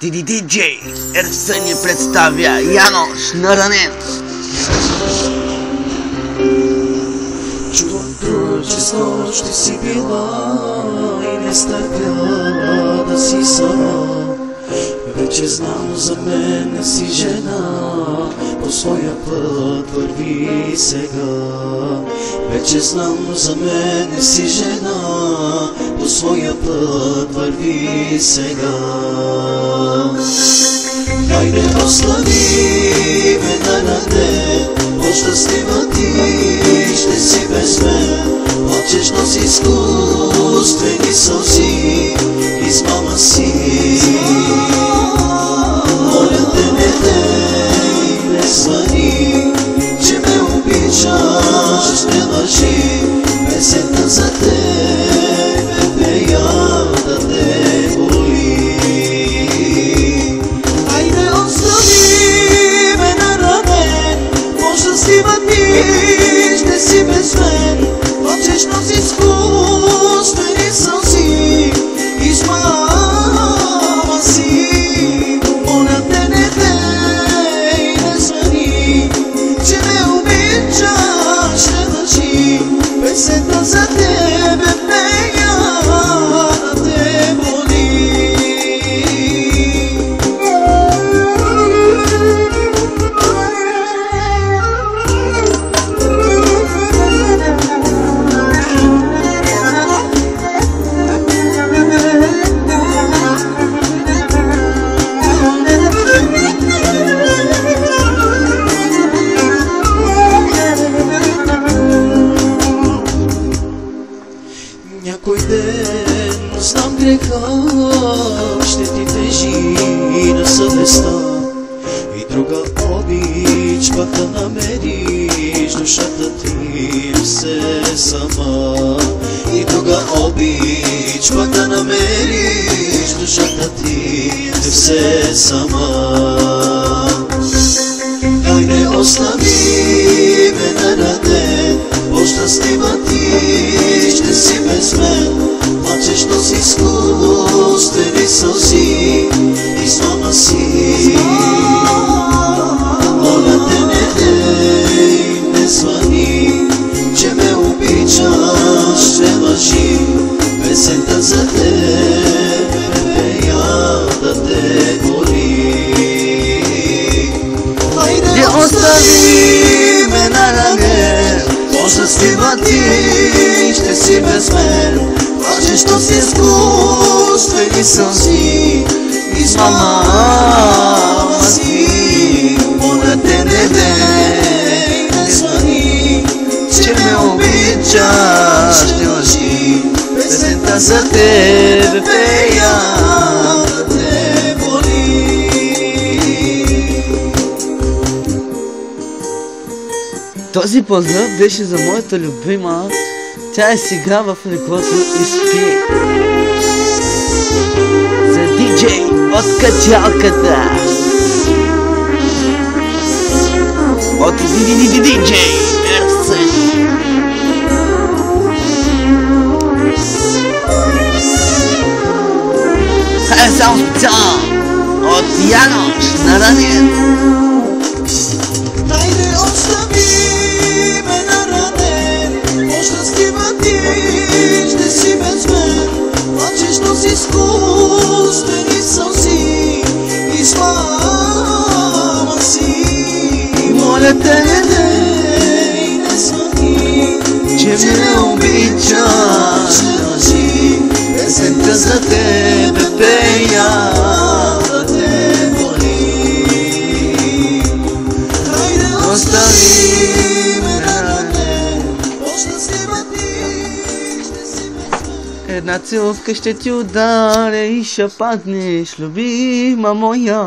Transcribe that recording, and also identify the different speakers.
Speaker 1: Диджей Ерсен ни представя Янош Наранен.
Speaker 2: Чувам, че с нощи си била и не стърпя да си сама. Вече знам, за мен не си жена, по своя път върви сега. Вече знам, за мен не си жена, по своя път върви сега. Хайде, ослави ме на ден, по-щастлива ти ще си без мен. Плачеш, носи изкуствени сълзи, измама си. Моля те, не дей, не звъни, че ме обичаш, не лъжи. Песента за тебе пея, да те боли. Хайде, остави ме на рамен, по-щастлива ти ще си без мен. Плачеш, носи изкуствени сълзи, измама си. Моля те, не дей, не звъни, че ме обичаш, не лъжи. Песента за тебе пея, да те боли. Някой ден знам греха, ще ти тежи на съвестта. И друга обич пак да намериш, душата ти все сама. И друга обич пак да намериш, душата ти все сама. Хайде, остави ме на раде, по-щастлива ти ще си без мен. Плачеш, носи изкуствени сълзи, измама си. Моля те, не дей, не звъни, че ме обичаш, не лъжи. Песента за тебе пея, да те боли. Хайде, остави ме на рамен, по-щастлива ти ще си без мен. Плачеш, носи изкуствени сълзи, измама си. Моля те, не дей, не звъни, че ме обичаш, не лъжи. Песента за тебе пея, да те боли.
Speaker 1: Този поздрав беше за моята любима. Тя е сега в леглото и спи. За диджей от качалката. От диджей Ерсен. Е само специално от Янош Наранен.
Speaker 2: Хайде, остави ме на рамен, по-щастлива ти ще си без мен. Плачеш, носи изкуствени сълзи, измама си. Моля те, не дей, не звъни, че ме обичаш, не лъжи. Песента за тебе пея, да те боли. Хайде, остави ме на рамен, по-щастлива ти ще си без мен.
Speaker 1: Една целувка ще ти ударя и ще паднеш, любима моя.